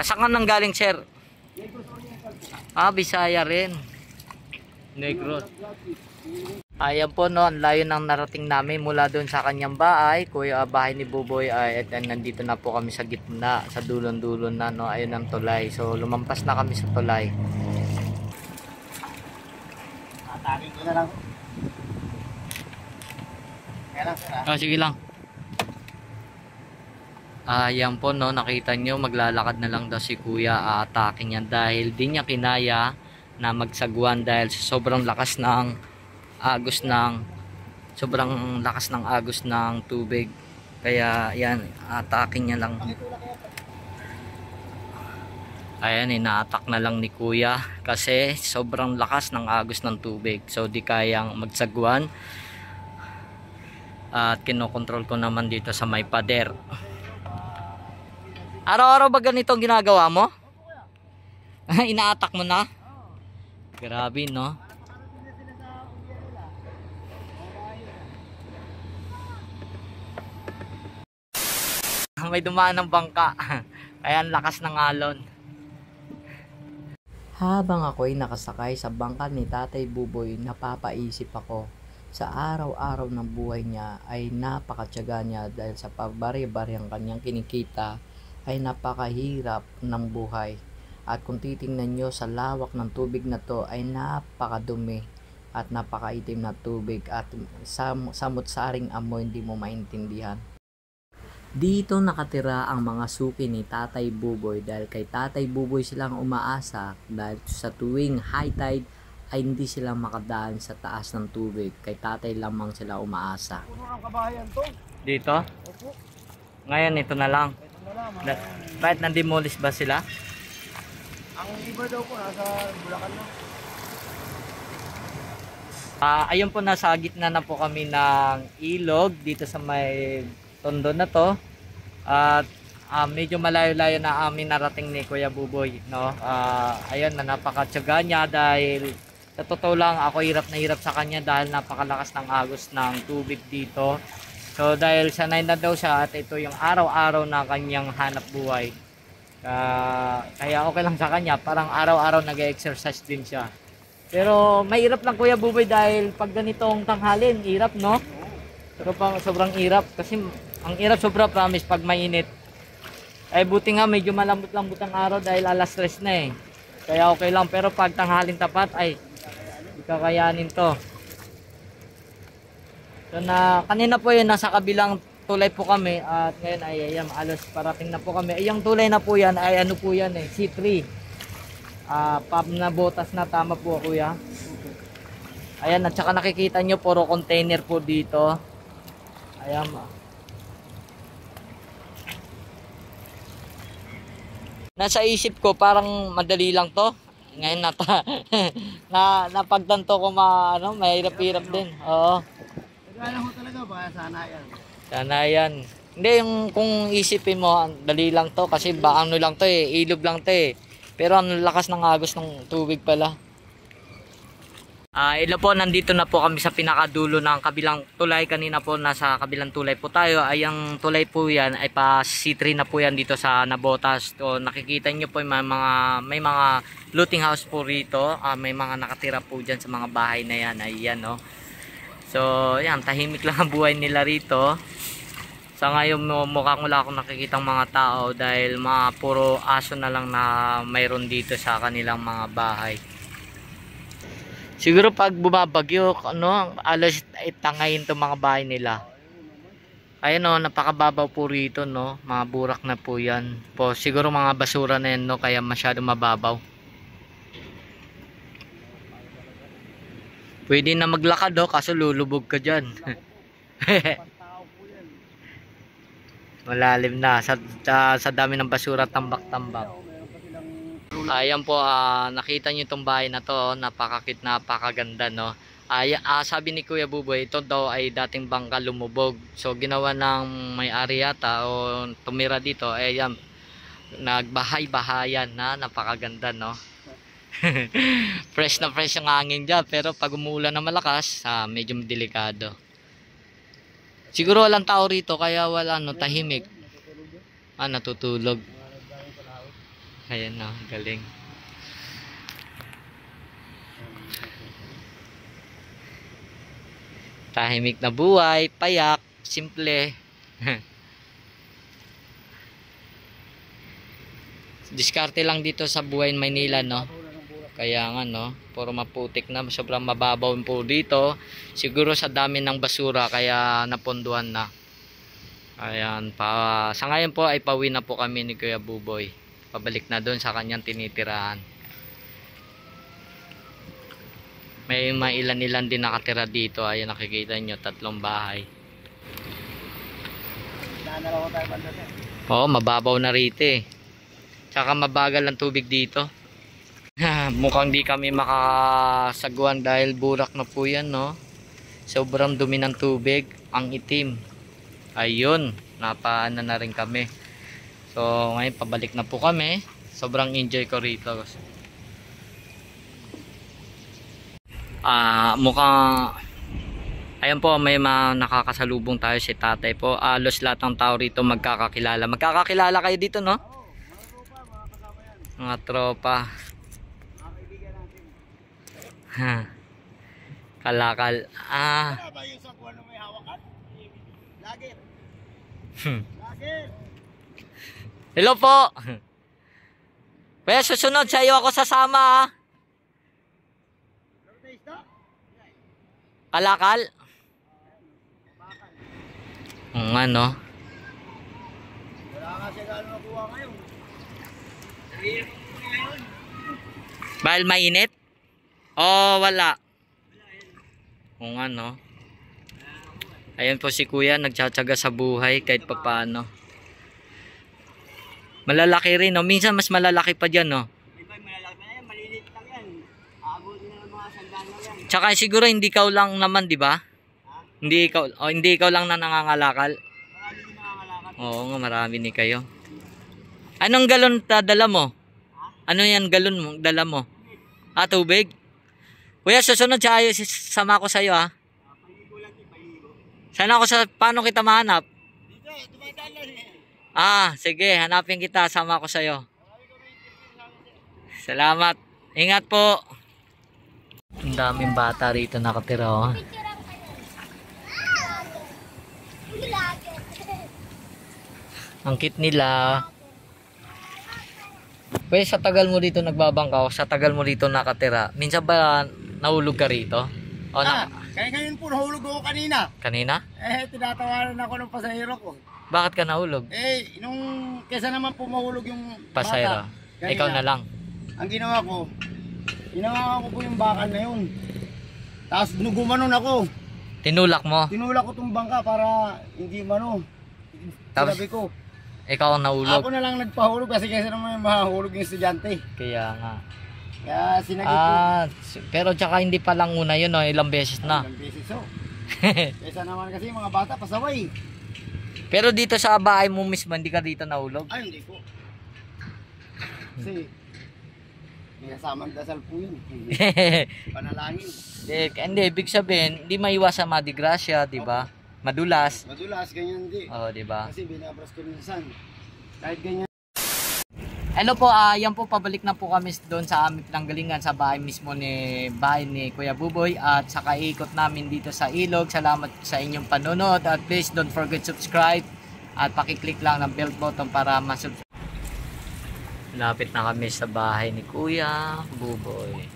Saan ka nang galing, sir? Bisaya rin. Negros. Ayan po, no, ang layo ng narating namin mula doon sa kanyang bahay. Bahay ni Buboy ay nandito na po kami sa gitna, sa dulon-dulon na, no. Ayun ang tulay. So lumampas na kami sa tulay. Atagin ko na lang. Kaya lang, sir. Sige lang. Ayan po, no, nakita nyo, maglalakad na lang daw si kuya. Atake niya dahil di niya kinaya na magsagwan dahil sobrang lakas ng agos ng tubig. Kaya yan, atake niya lang. Ayan, inaatak na lang ni kuya kasi sobrang lakas ng agos ng tubig. So di kayang magsagwan. At kinokontrol ko naman dito sa may pader. Araw-araw ba ganito ang ginagawa mo? Inaatak mo na? Grabe, no? May dumaan ng bangka. Kaya ang lakas ng alon. Habang ako'y nakasakay sa bangka ni Tatay Buboy, napapaisip ako sa araw-araw ng buhay niya ay napakatyaga niya dahil sa pabari-bari ang kanyang kinikita ay napakahirap ng buhay. At kung titingnan nyo sa lawak ng tubig na to ay napakadumi at napakaitim na tubig at samot-saring amoy hindi mo maintindihan. Dito nakatira ang mga suki ni Tatay Buboy dahil kay Tatay Buboy silang umaasa dahil sa tuwing high tide ay hindi sila makadaan sa taas ng tubig. Kay Tatay lamang sila umaasa. Puno ang kabahayan to. Dito? Opo. Ngayon ito na lang. Ito na lang. Kahit nandemolish ba sila? Ang iba daw po nasa Bulacan na. Ayun po, nasa gitna na po kami ng ilog dito sa may tondo na to. At medyo malayo-layo na amin narating ni Kuya Buboy, no? Ayun, na napakatyaga niya dahil sa totoo lang ako hirap na hirap sa kanya dahil napakalakas ng agos ng tubig dito. So dahil sanay na daw siya at ito yung araw-araw na kanyang hanap buhay. Kaya okay lang sa kanya, parang araw-araw nag-exercise din siya. Pero mahirap lang Kuya Buboy dahil pag ganitong tanghalin, hirap, no? Pero sobrang hirap kasi ang hirap sobra, promise, pag mainit. Ay buti nga medyo malambot-lambot ang araw dahil alas 3 na eh. Kaya okay lang, pero pag tanghalin tapat ay hindi kakayanin to. So kanina po yun, nasa kabilang tulay po kami at ngayon ay ayan, alos parating na po kami. Ay, yung tulay na po yan ay ano po yan eh, C3. Pub na botas na, tama po kuya. Ayan, at saka nakikita nyo puro container po dito. Ayan. Nasa isip ko parang madali lang to. Ngayon napagtanto ko mahirap-hirap din. Oo. Nagana ho talaga ba? Sana yan. Sana yan. Hindi, yung kung isipin mo, dali lang to kasi ano lang to eh, ilog lang to eh. Pero ang lakas ng agos ng tubig pala. Ilo po, nandito na po kami sa pinakadulo ng kabilang tulay. Kanina po nasa kabilang tulay po tayo. Ay ang tulay po yan ay pa C3 na po yan dito sa Nabotas. So, nakikita nyo po may mga looting house po rito. May mga nakatira po dyan sa mga bahay na yan. Ayan, no? So yan, tahimik lang ang buhay nila rito. Sa ngayon mukhang wala akong nakikitang mga tao dahil mga puro aso na lang na mayroon dito sa kanilang mga bahay. Siguro pag bumabagyo, alas itangayin itong mga bahay nila. Ayun, no, napakababaw po rito, no. Mga burak na po yan. Siguro mga basura na yan, no, kaya masyado mababaw. Pwede na maglakad, kaso lulubog ka dyan. Malalim na sa dami ng basura, tambak-tambak. Ayan po, nakita nyo itong bahay na to, napakaganda, no. Sabi ni Kuya Buboy, ito daw ay dating bangka lumubog. So ginawa ng may-ari yata o tumira dito, ayan, nagbahay-bahayan na, napakaganda, no. Fresh na fresh ang hangin dyan, pero pag umuulan na malakas, medyo delikado. Siguro walang tao rito kaya wala, no, tahimik. Natutulog. Ayan na, galing. Tahimik na buhay, payak, simple. Diskarte lang dito sa buhay Maynila, no? Kaya nga, no? Puro maputik na, sobrang mababaw po dito. Siguro sa dami ng basura, kaya naponduhan na. Ayan, sa ngayon po ay pauwi na po kami ni Kuya Buboy. Pabalik na doon sa kanyang tinitirahan. May mailan-ilan din nakatira dito. Ayan, nakikita nyo, 3 bahay. Oo, mababaw na rito eh. Tsaka mabagal ang tubig dito. Mukhang di kami makasagwan dahil burak na po yan, no? Sobrang dumi ng tubig, ang itim. Ayun, napaano na rin kami. So ngayon pabalik na po kami. Sobrang enjoy ko rito. Mukhang ayan po, may nakakasalubong tayo, si tatay po. Alos lahat ng tao rito magkakakilala. Magkakakilala kayo dito, no? Mga tropa. Kalakal. Hello po. Kaya susunod sa iyo ako sasama. Kalakal. Ano? Wala nga siya gano'n nakuha ngayon. Bahal mainit? Oh, wala. Kung ano. Ayan po si kuya, nagtsatsaga sa buhay kahit papaano. Malalaki rin, no? Minsan mas malalaki pa dyan, no? Iba malalaki na yan, maliliit lang yan. Aabot na ng mga sandaan lang yan. Tsaka siguro hindi ikaw lang naman, di ba? Hindi ikaw lang na nangangalakal. Marami din nangangalakal. Oo nga, marami ni kayo. Anong galon dala mo? Ano yan galon mo, dala mo? Tubig? Kuya, susunod sama ko sa'yo, ha? Paligo lang din, paligo. Sana ako paano kita mahanap? Dito, tumadaan lang eh. Sige, hanapin kita, sama ko sa'yo. Salamat. Ingat po. Ang daming bata rito nakatira, oh. Ang cute nila. Pwede sa tagal mo dito nagbabangkaw, sa tagal mo dito nakatira, minsan ba nahulog ka rito? O, Kaya ngayon po nahulog ako kanina. kanina? Tinatawanan ako ng pasahero ko. Bakit ka nahulog? Nung kesa naman po mahulog yung Pasayro. bata. Ikaw na lang. Ang ginawa ko po yung bakal na yun. Tapos gumanon ako. Tinulak mo. Tinulak ko tong bangka para hindi Tapos, Sabi ko, ikaw ang nahulog. ako na lang nagpahulog kasi kesa naman mahulog yung estudyante. Kaya nga. Kaya sinagip ko. Pero tsaka hindi pa lang una yun, no? Ilang beses na. Ilang beses Kesa naman kasi mga bata pasaway. Pero dito sa bahay mo mismo, hindi ka dito nahulog? Ay, hindi ko. Kasi, may kasamang dasal po yun. Panalangin. Hindi, ibig sabihin, hindi maiwasan madigrasya, di ba? Madulas. Madulas, ganyan hindi. Oo, di ba? Kasi binabras ko minsan. Kahit ganyan. Hello po, yan po, pabalik na po kami doon sa aming pinanggalingan sa bahay mismo ni Kuya Buboy at sa kaikot namin dito sa ilog. Salamat sa inyong panonood at please don't forget subscribe at pakiclick lang ng bell button para masubscribe. Lapit na kami sa bahay ni Kuya Buboy.